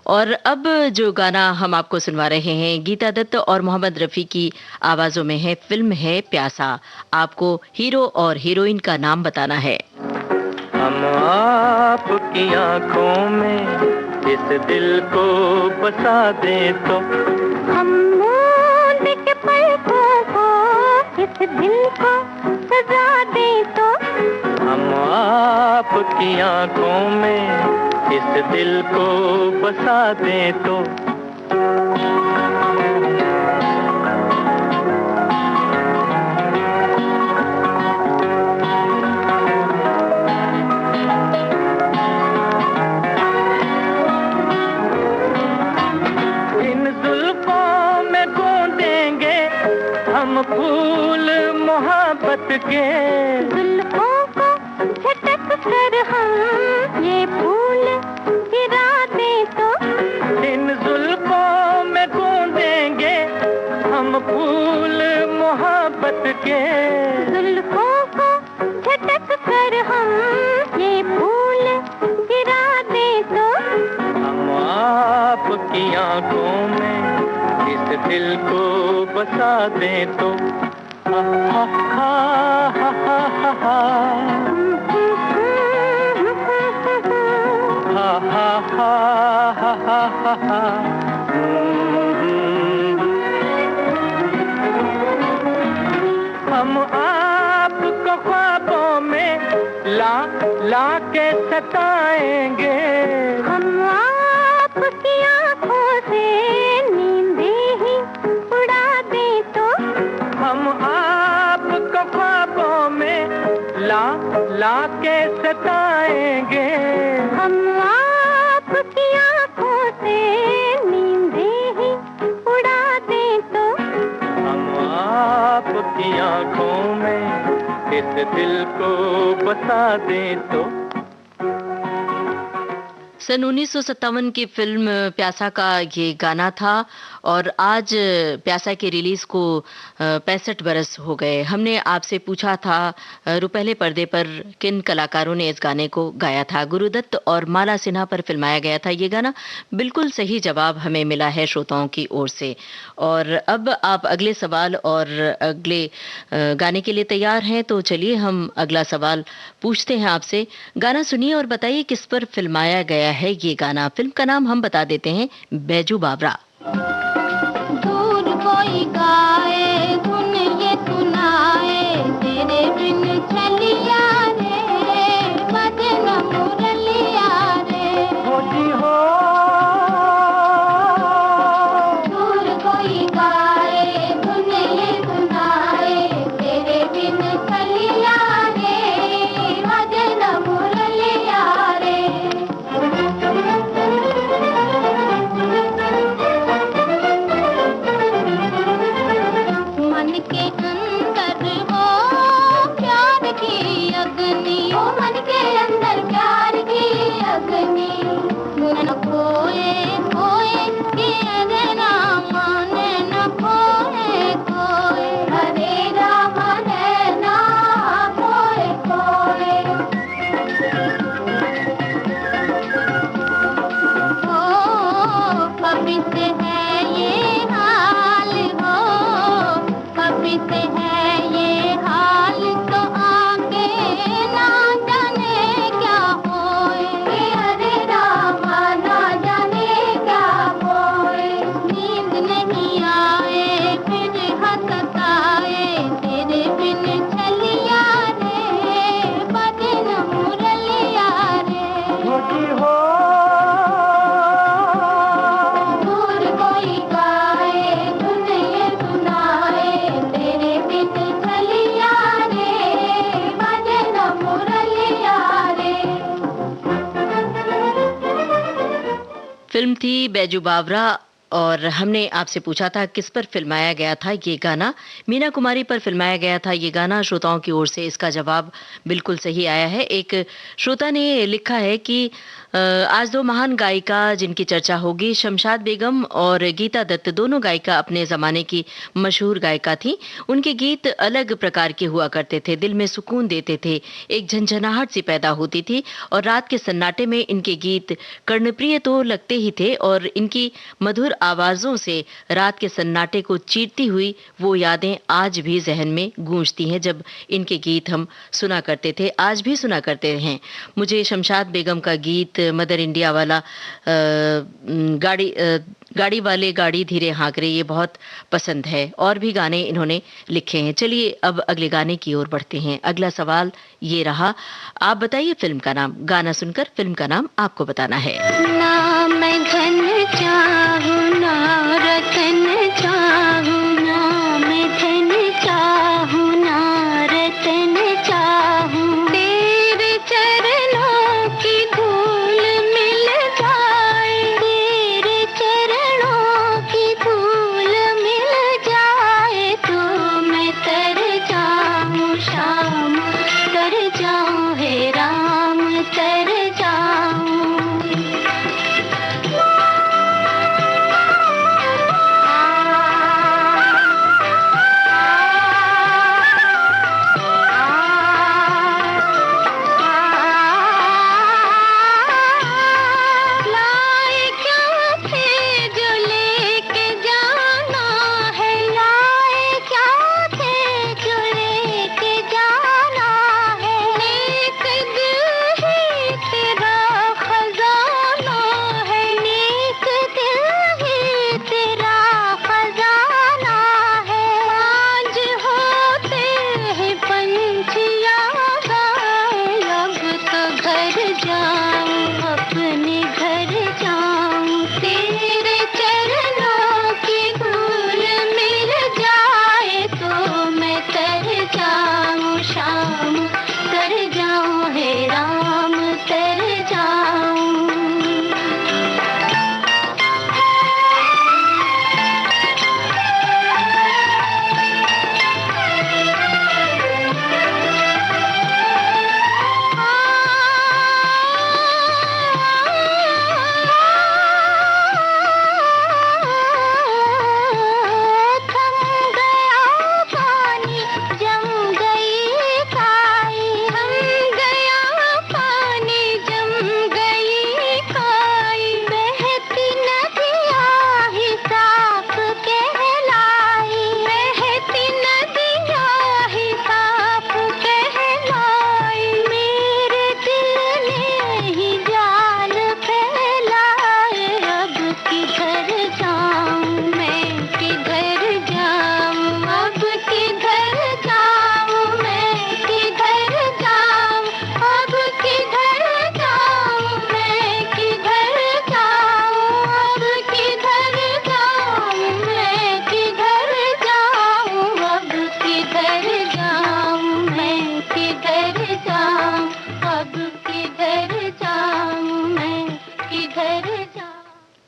[SPEAKER 1] और अब जो गाना हम आपको सुनवा रहे हैं गीता दत्त और मोहम्मद रफ़ी की आवाजों में है। फिल्म है प्यासा। आपको हीरो और हीरोइन का नाम बताना है।
[SPEAKER 3] हम आपकी आंखों में इस दिल को बसा दे तो,
[SPEAKER 2] हम मूंद के पलकों को इस दिल को सजा दे तो।
[SPEAKER 3] हम आपकी आंखों में इस दिल को बसा दे तो। के,
[SPEAKER 2] जुल्फों को झटक कर हम ये फूल गिरा दें तो,
[SPEAKER 3] इन जुल्फों में गूंजेंगे हम फूल मोहब्बत के,
[SPEAKER 2] जुल्फों को झटक कर हम ये फूल गिरा दें तो,
[SPEAKER 3] हम आपकी आंखों में इस दिल को बसा दें तो, हा हा हा हा हा हा हा हा हा हा। हम आपको ख्वाबों में ला के सताएंगे,
[SPEAKER 2] हम आपकी आंखों से नींदें ही उड़ा दें तो,
[SPEAKER 3] हम आपको ख्वाबों में ला के सताएंगे,
[SPEAKER 2] हम आपकी आंखों से नींदें ही उड़ा दें तो,
[SPEAKER 3] हम आपकी आंखों में इस दिल को बसा दें तो।
[SPEAKER 1] सन 1957 की फिल्म प्यासा का ये गाना था और आज प्यासा के रिलीज को 65 बरस हो गए। हमने आपसे पूछा था रुपहले पर्दे पर किन कलाकारों ने इस गाने को गाया था। गुरुदत्त और माला सिन्हा पर फिल्माया गया था ये गाना। बिल्कुल सही जवाब हमें मिला है श्रोताओं की ओर से। और अब आप अगले सवाल और अगले गाने के लिए तैयार हैं, तो चलिए हम अगला सवाल पूछते हैं आपसे। गाना सुनिए और बताइए किस पर फिल्माया गया है ये गाना। फिल्म का नाम हम बता देते हैं, बैजू बावरा।
[SPEAKER 2] दूर कोई गाए धुन ये सुनाए, तेरे बिन चलिया रे मदन मुरलिया रे,
[SPEAKER 3] हो जी हो।
[SPEAKER 2] दूर कोई गाए धुन ये सुनाए, तेरे बिन चलिया रे मदन मुरलिया रे। मन के अंदर वो प्यार की अग्नि, ओ मन के अंदर प्यार की अग्नि, न खोए खोए कि अदना माने न खोए खोए, हरे राम नैना खोए खोए। ओ कभी से है ये हाल हो, कभी से है ये हाल, तो आगे ना जाने क्या होए, हरे रामा ना जाने क्या होए। नींद नहीं आए फिर हंसताए, तेरे बिन चलिया रे बदन मुरलिया रे,
[SPEAKER 3] हो जी हो।
[SPEAKER 2] दूर कोई गाए धुन ये सुनाए, तेरे बिन चलिया रे बदन मुरलिया रे।
[SPEAKER 1] फिल्म थी बैजू बावरा और हमने आपसे पूछा था किस पर फिल्माया गया था ये गाना। मीना कुमारी पर फिल्माया गया था ये गाना। श्रोताओं की ओर से इसका जवाब बिल्कुल सही आया है। एक श्रोता ने लिखा है कि आज दो महान गायिका जिनकी चर्चा होगी, शमशाद बेगम और गीता दत्त, दोनों गायिका अपने ज़माने की मशहूर गायिका थीं। उनके गीत अलग प्रकार के हुआ करते थे, दिल में सुकून देते थे, एक झंझनाहट सी पैदा होती थी और रात के सन्नाटे में इनके गीत कर्णप्रिय तो लगते ही थे और इनकी मधुर आवाज़ों से रात के सन्नाटे को चीरती हुई वो यादें आज भी जहन में गूंजती हैं जब इनके गीत हम सुना करते थे, आज भी सुना करते हैं। मुझे शमशाद बेगम का गीत मदर इंडिया वाला गाड़ी वाले गाड़ी धीरे हाँक रही, ये बहुत पसंद है। और भी गाने इन्होंने लिखे हैं। चलिए अब अगले गाने की ओर बढ़ते हैं। अगला सवाल ये रहा, आप बताइए फिल्म का नाम। गाना सुनकर फिल्म का नाम आपको बताना है।
[SPEAKER 2] ना मैं धन चाहूँ ना रतन चाहूँ, ना मैं धन चाहूँ ना रतन चाहूँ, तेरे चरणों की धूल मिल जाए, तेरे चरणों की धूल मिल जाए, तो मैं तर जाऊँ शाम तर जाऊं, हे राम तर जाऊं।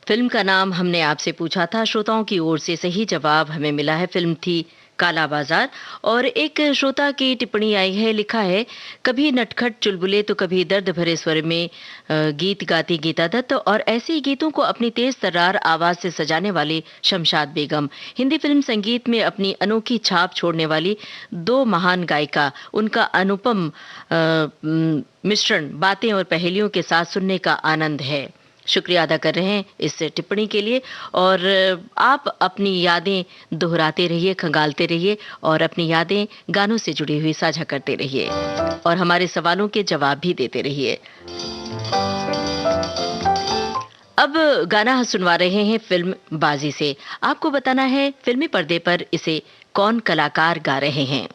[SPEAKER 1] फिल्म का नाम हमने आपसे पूछा था, श्रोताओं की ओर से सही जवाब हमें मिला है। फिल्म थी काला बाजार। और एक श्रोता की टिप्पणी आई है, लिखा है, कभी नटखट चुलबुले तो कभी दर्द भरे स्वर में गीत गाती गीता दत्त और ऐसे ही गीतों को अपनी तेज तर्रार आवाज से सजाने वाली शमशाद बेगम। हिंदी फिल्म संगीत में अपनी अनोखी छाप छोड़ने वाली दो महान गायिका, उनका अनुपम मिश्रण बातें और पहेलियों के साथ सुनने का आनंद है। शुक्रिया अदा कर रहे हैं इस टिप्पणी के लिए। और आप अपनी यादें दोहराते रहिए, खंगालते रहिए और अपनी यादें गानों से जुड़ी हुई साझा करते रहिए और हमारे सवालों के जवाब भी देते रहिए। अब गाना सुनवा रहे हैं फिल्म बाजी से। आपको बताना है फिल्मी पर्दे पर इसे कौन कलाकार गा रहे हैं।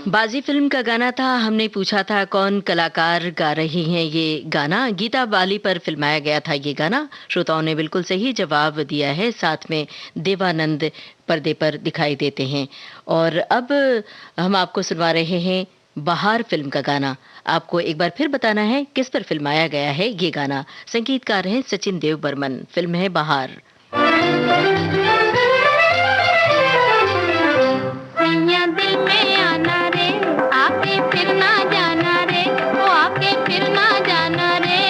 [SPEAKER 1] बाजी फिल्म का गाना था। हमने पूछा था कौन कलाकार गा रही हैं ये गाना। गीता बाली पर फिल्माया गया था ये गाना। श्रोताओं ने बिल्कुल सही जवाब दिया है। साथ में देवानंद पर्दे पर दिखाई देते हैं। और अब हम आपको सुनवा रहे हैं बहार फिल्म का गाना। आपको एक बार फिर बताना है किस पर फिल्माया गया है ये गाना। संगीतकार हैं सचिन देव बर्मन। फिल्म है बहार।
[SPEAKER 2] सैया दिल में आना रे, आके फिर ना जाना रे, ओ आके फिर ना जाना रे।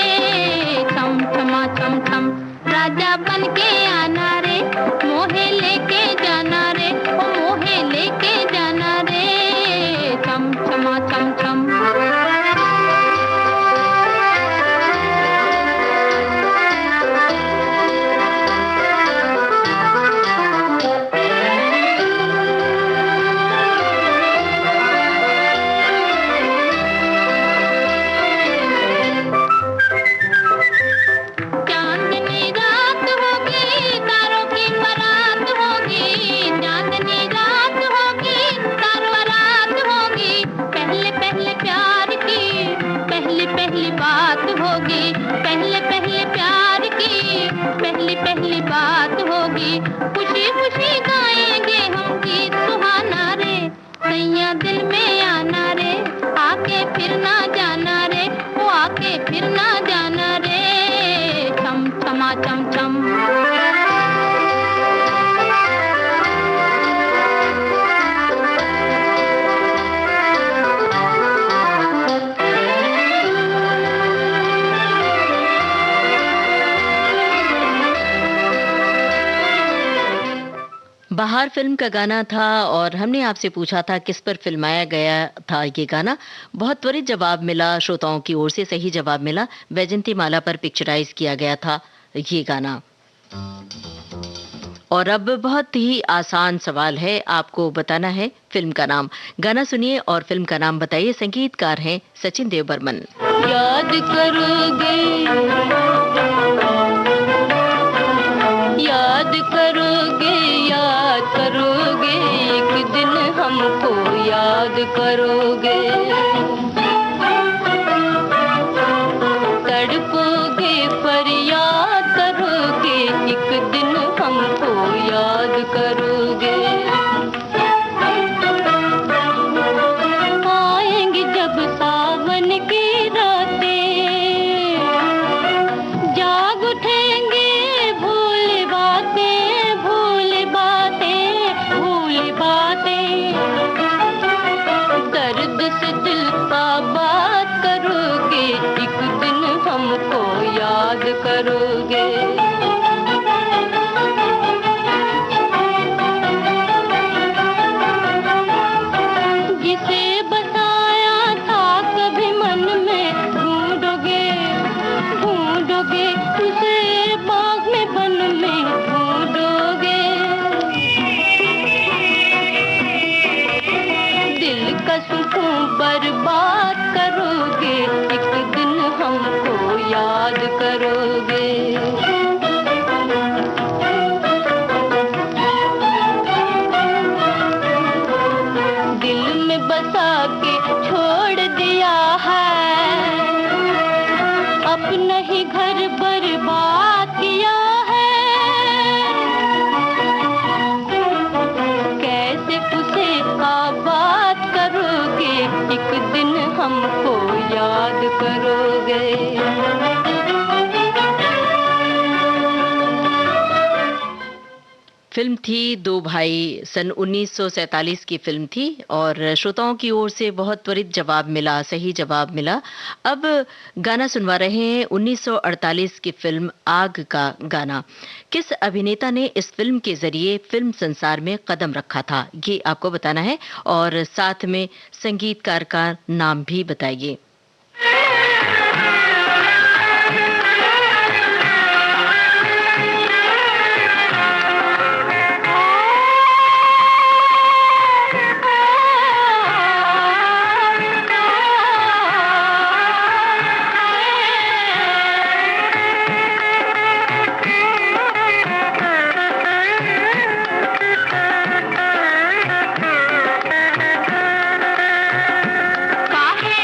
[SPEAKER 2] छम छमा छम छम राजा बन के आना रे, मोहे लेके जाना रे, ओ मोहे लेके जाना रे। छम छमा छम छम चांदनी रात होगी, तारों की बारात होगी, चांदनी रात होगी, तारों बारात होगी। पहले पहले प्यार की पहली पहली बात होगी, पहले पहले प्यार की पहली पहली बात होगी। खुशी खुशी गाएंगे हम गीत सुहाना रे, सैया दिल में आना रे, आके फिर ना जाना रे, वो आके फिर ना जाना रे। छम छमा छम छम
[SPEAKER 1] बाहर फिल्म का गाना था और हमने आपसे पूछा था किस पर फिल्माया गया था ये गाना। बहुत त्वरित जवाब मिला श्रोताओं की ओर से, सही जवाब मिला, वैजंती माला पर पिक्चराइज किया गया था ये गाना। और अब बहुत ही आसान सवाल है, आपको बताना है फिल्म का नाम। गाना सुनिए और फिल्म का नाम बताइए। संगीतकार हैं सचिन देव बर्मन।
[SPEAKER 2] याद करोगे, याद करोगे, याद करोगे, एक दिन हमको याद करोगे। तड़पोगे पर याद करोगे, एक दिन हमको याद करोगे। आएंगी जब सावन की रातें, जाग उठेंगे भूल बातें, भूल बातें, भूल बातें। दर्द से दिल का बात करोगे, एक दिन हमको याद करोगे। जिसे बसाया था कभी मन में, ढूंढोगे ढूंढोगे, उसे बाग में बन में ढूंढोगे। दिल का सुकून बर्बाद करोगे, एक दिन हमको याद करोगे। दिल में बसा के छोड़ दिया है, अपना ही घर बर्बाद किया है। कैसे उसे आबाद करोगे, एक दिन हमको याद करोगे।
[SPEAKER 1] फिल्म थी दो भाई, सन 1947 की फिल्म थी और श्रोताओं की ओर से बहुत त्वरित जवाब मिला, सही जवाब मिला। अब गाना सुनवा रहे हैं 1948 की फिल्म आग का गाना। किस अभिनेता ने इस फिल्म के जरिए फिल्म संसार में कदम रखा था, ये आपको बताना है और साथ में संगीतकार का नाम भी बताइए।
[SPEAKER 2] काहे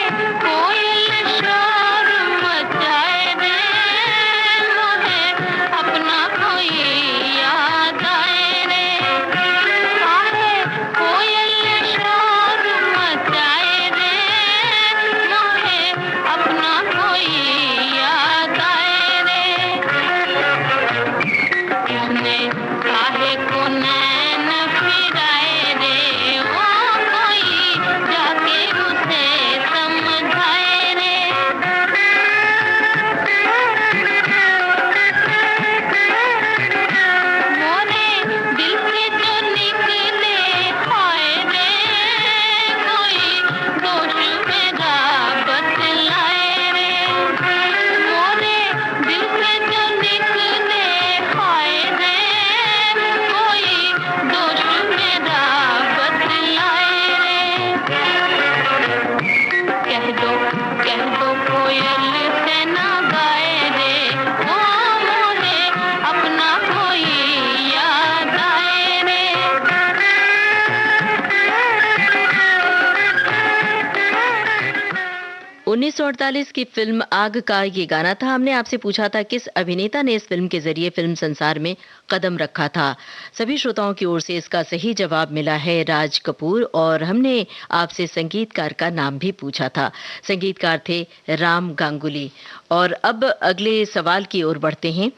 [SPEAKER 1] 1948 की फिल्म आग का ये गाना था। हमने आपसे पूछा था किस अभिनेता ने इस फिल्म के जरिए फिल्म संसार में कदम रखा था। सभी श्रोताओं की ओर से इसका सही जवाब मिला है राज कपूर, और हमने आपसे संगीतकार का नाम भी पूछा था। संगीतकार थे राम गांगुली। और अब अगले सवाल की ओर बढ़ते हैं।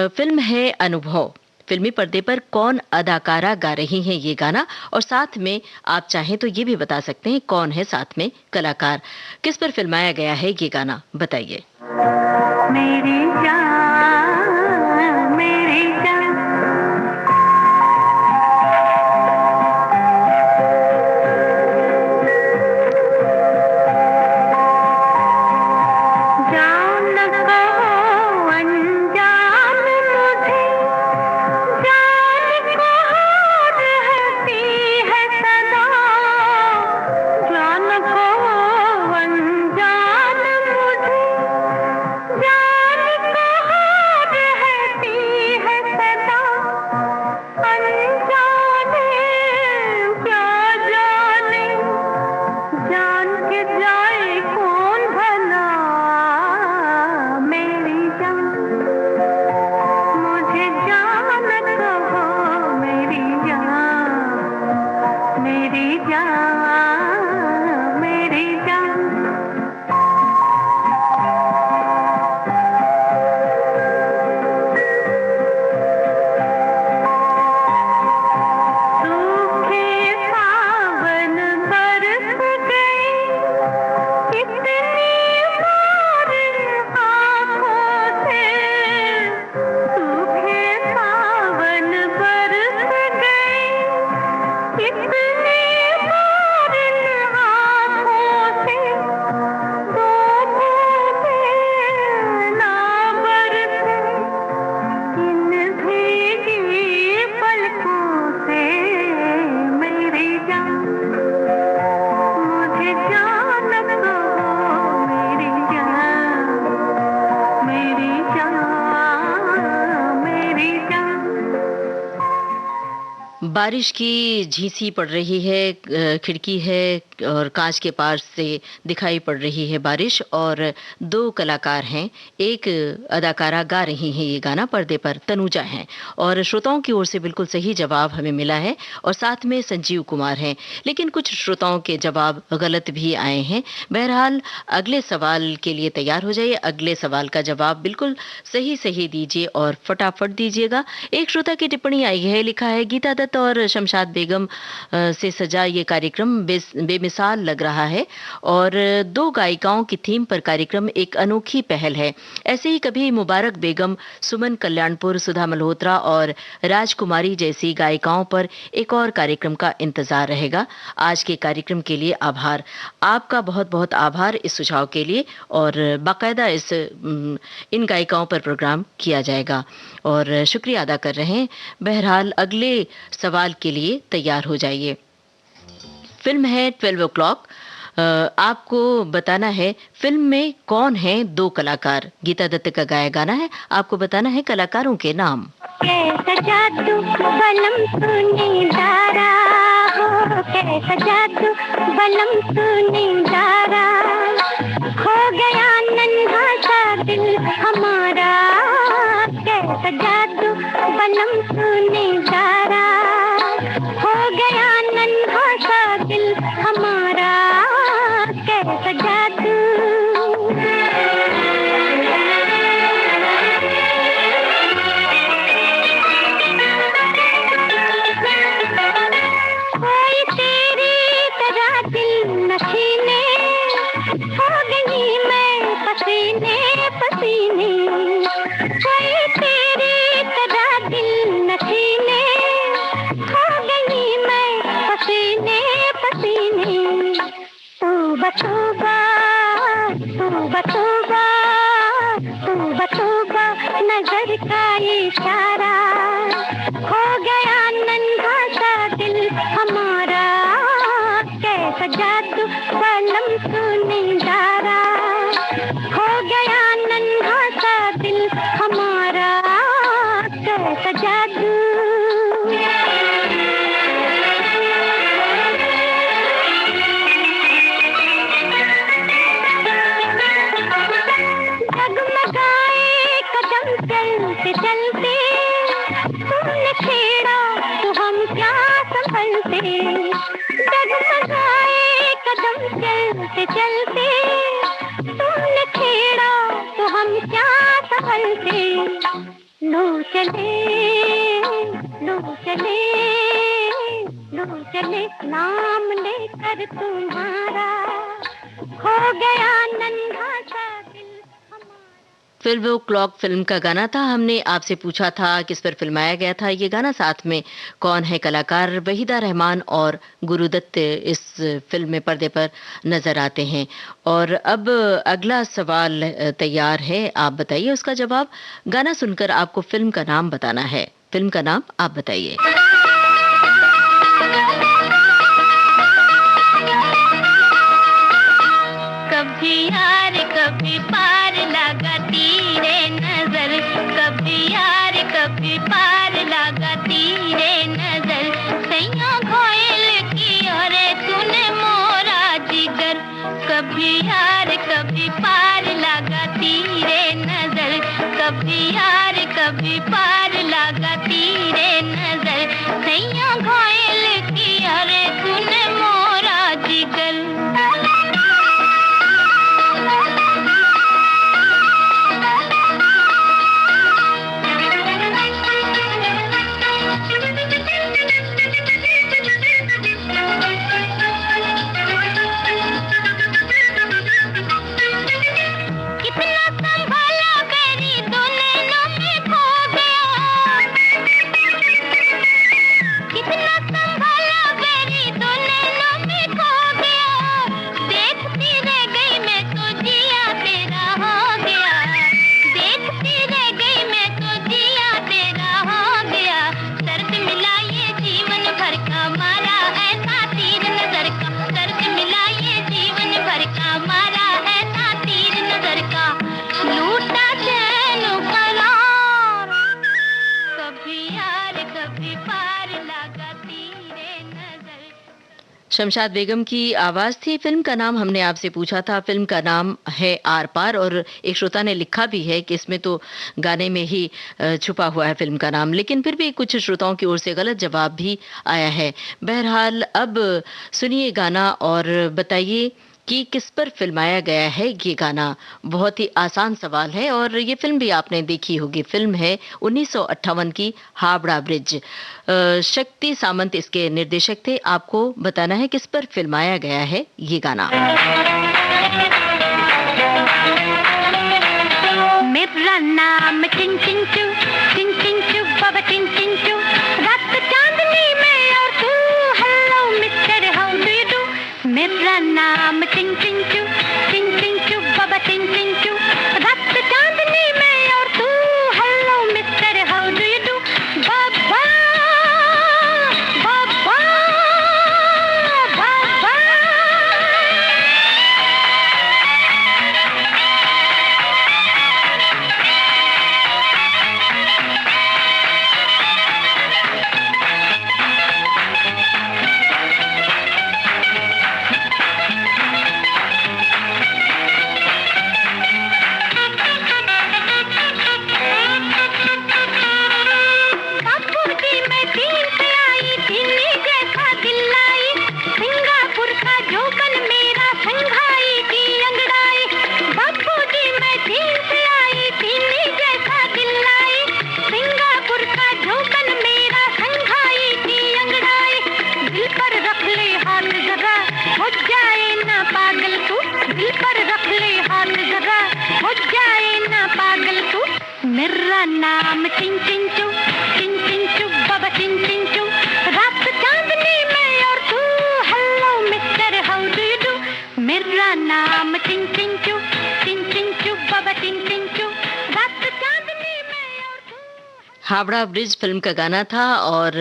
[SPEAKER 1] फिल्म है अनुभव। फिल्मी पर्दे पर कौन अदाकारा गा रही हैं ये गाना, और साथ में आप चाहें तो ये भी बता सकते हैं कौन है साथ में कलाकार। किस पर फिल्माया गया है ये गाना, बताइए।
[SPEAKER 2] मेरी जान, मेरी जान, जान कहो अनजान मुझे, जान को रहती है सदा, जान को अनजान मुझे, जान को रहती है सदा, अनजाने क्या जाने, जान के जाए कौन भला, मेरी जान, मुझे जान कहो मेरी जान, मेरी जान, मेरी जान। सूखे सावन बरस गए, कितनी बार आँखों से, सूखे सावन बरस गए, कितनी बार आँखों से, दो बूंदे ना बरसे, इन भीगी पलकों से, मेरी जान, मुझे जान कहो मेरी जान, मेरी जान, मेरी जान।
[SPEAKER 1] बारिश की झींसी पड़ रही है, खिड़की है और कांच के पार से दिखाई पड़ रही है बारिश, और दो कलाकार हैं। एक अदाकारा गा रही हैं ये गाना, पर्दे पर तनुजा हैं, और श्रोताओं की ओर से बिल्कुल सही जवाब हमें मिला है, और साथ में संजीव कुमार हैं। लेकिन कुछ श्रोताओं के जवाब गलत भी आए हैं। बहरहाल अगले सवाल के लिए तैयार हो जाइए। अगले सवाल का जवाब बिल्कुल सही सही दीजिए और फटाफट दीजिएगा। एक श्रोता की टिप्पणी आई है, लिखा है गीता दत्त और शमशाद बेगम से सजा ये कार्यक्रम बेमिसाल लग रहा है, और दो गायिकाओं की थीम पर कार्यक्रम एक अनोखी पहल है। ऐसे ही कभी मुबारक बेगम, सुमन कल्याणपुर, सुधा मल्होत्रा और राजकुमारी जैसी गायिकाओं पर एक और कार्यक्रम का इंतजार रहेगा। आज के कार्यक्रम के लिए आभार, आपका बहुत बहुत आभार इस सुझाव के लिए, और बाकायदा इन गायिकाओं पर प्रोग्राम किया जाएगा, और शुक्रिया अदा कर रहे हैं। बहरहाल अगले सवाल के लिए तैयार हो जाइए। फिल्म है 12 o'clock। आपको बताना है फिल्म में कौन है दो कलाकार। गीता दत्त का गाया गाना है, आपको बताना है कलाकारों के नाम।
[SPEAKER 2] कैसा जादू बलम तूने डारा हो, कैसा जादू बलम तूने डारा, खो गया नन्हा सा दिल हमारा, कैसा जादू बलम तूने डारा, खो गया नन्हा सा दिल हमारा, कैसा जादू। कोई तेरी तरह दिल नशीने, हो गई मैं पसीने पसीने, कोई तेरी तरह दिल नशीने, डगमगाए कदम चलते चलते, तुमने छेड़ा तो हम क्या संभलते। लो चले लो चले लो चले, नाम लेकर तुम्हारा, हो गया नन्हा सा दिल हमारा।
[SPEAKER 1] फिर वो क्लॉक फिल्म का गाना था। हमने आपसे पूछा था किस पर फिल्माया गया था ये गाना, साथ में कौन है कलाकार। वहीदा रहमान और गुरुदत्त इस फिल्म में पर्दे पर नजर आते हैं। और अब अगला सवाल तैयार है, आप बताइए उसका जवाब। गाना सुनकर आपको फिल्म का नाम बताना है। फिल्म का नाम आप बताइए।
[SPEAKER 2] कभी यार कभी पार लगाती रे नजर, कभी यार कभी पार लगाती रे नजर। सैया घोयल की और तूने मोरा जिगर, कभी यार कभी पार लगाती रे नजर, कभी यार कभी पार लगाती रे नजर। सैया घोयल की और तूने मोरा जिगर।
[SPEAKER 1] शमशाद बेगम की आवाज थी। फिल्म का नाम हमने आपसे पूछा था, फिल्म का नाम है आर पार। और एक श्रोता ने लिखा भी है कि इसमें तो गाने में ही छुपा हुआ है फिल्म का नाम, लेकिन फिर भी कुछ श्रोताओं की ओर से गलत जवाब भी आया है। बहरहाल अब सुनिए गाना और बताइए कि किस पर फिल्माया गया है ये गाना। बहुत ही आसान सवाल है और ये फिल्म भी आपने देखी होगी। फिल्म है 1958 की हावड़ा ब्रिज। शक्ति सामंत इसके निर्देशक थे। आपको बताना है किस पर फिल्माया गया है ये गाना।
[SPEAKER 2] मेरा नाम चिन चिन चू बाबा चिन चिन चू, रात चांदनी में और तू, hello mister how do you do. मेरा नाम चिन चिन चू बाबा चिन चिन चू, रात चांदनी में और तू, hello mister how do you do. बाबा बाबा बाबा। मेरा नाम चिन चिन चू बाबा चिन चिन चू, रात चांदनी में और तू, hello mister how do you do. मेरा नाम चिन चिन चू बाबा चिन चिन चू, रात चांदनी में और तू।
[SPEAKER 1] हावड़ा ब्रिज फिल्म का गाना था और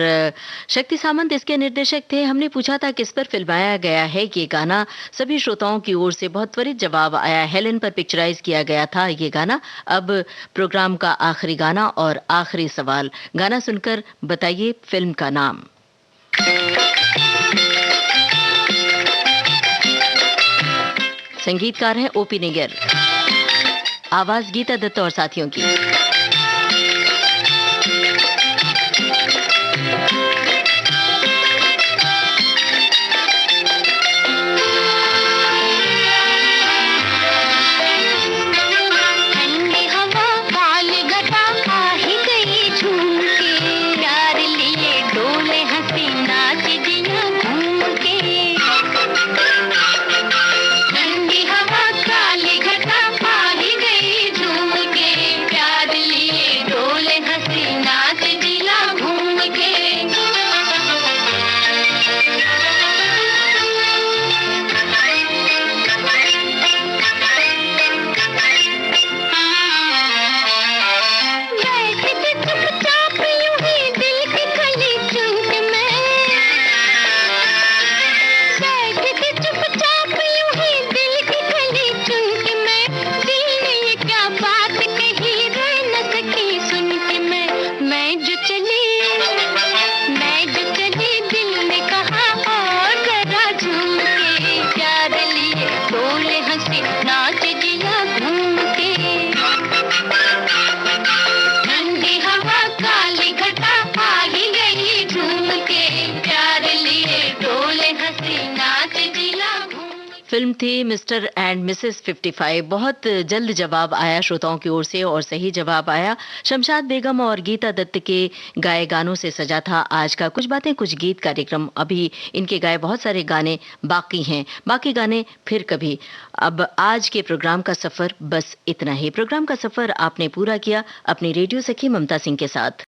[SPEAKER 1] शक्ति सामंत इसके निर्देशक थे। हमने पूछा था किस पर फिल्माया गया है ये गाना। सभी श्रोताओं की ओर से बहुत त्वरित जवाब आया। हेलेन पर पिक्चराइज किया गया था ये गाना। अब प्रोग्राम का आखिरी गाना और आखिरी सवाल। गाना सुनकर बताइए फिल्म का नाम। संगीतकार हैं ओपी निगर, आवाज गीता दत्त और साथियों की। फिल्म थी मिस्टर एंड मिसेस 55। बहुत जल्द जवाब आया श्रोताओं की ओर से और सही जवाब आया। शमशाद बेगम और गीता दत्त के गाए गानों से सजा था आज का कुछ बातें कुछ गीत कार्यक्रम। अभी इनके गाए बहुत सारे गाने बाकी हैं, बाकी गाने फिर कभी। अब आज के प्रोग्राम का सफर बस इतना ही। प्रोग्राम का सफर आपने पूरा किया अपनी रेडियो सखी ममता सिंह के साथ।